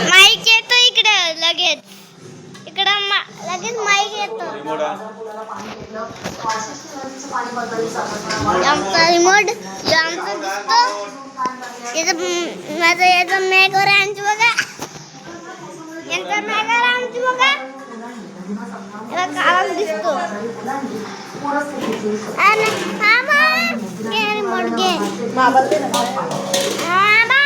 Mic येतो इकडे लगेच. इकडं लगेच माईक येतो. आमचा रिमोट आमचा दिसतो. माझं याचा मेघवर आमची बघा. यांचा मेघवर आमची बघा. याला काळा दिसतो. आणि मामा घे रिमोट घे. मामा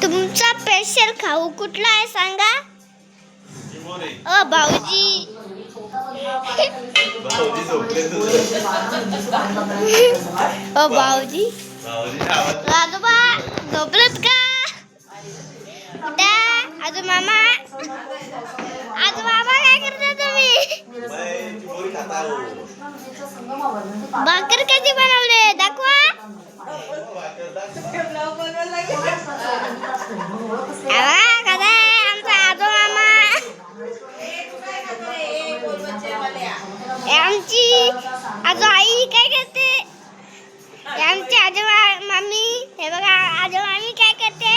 तुमचा स्पेशल खाऊ कुठला आहे सांगा. ओ भाऊजी ओ भाऊजी राजोबा झोपलेत का. आजू मामा काय करता तुम्ही. भाकर कशी बनवले दाखवा. आमचा आजो मामा आमची आजो आई काय करते. आमची आजोबा मामी हे बघा आजो मामी काय करते.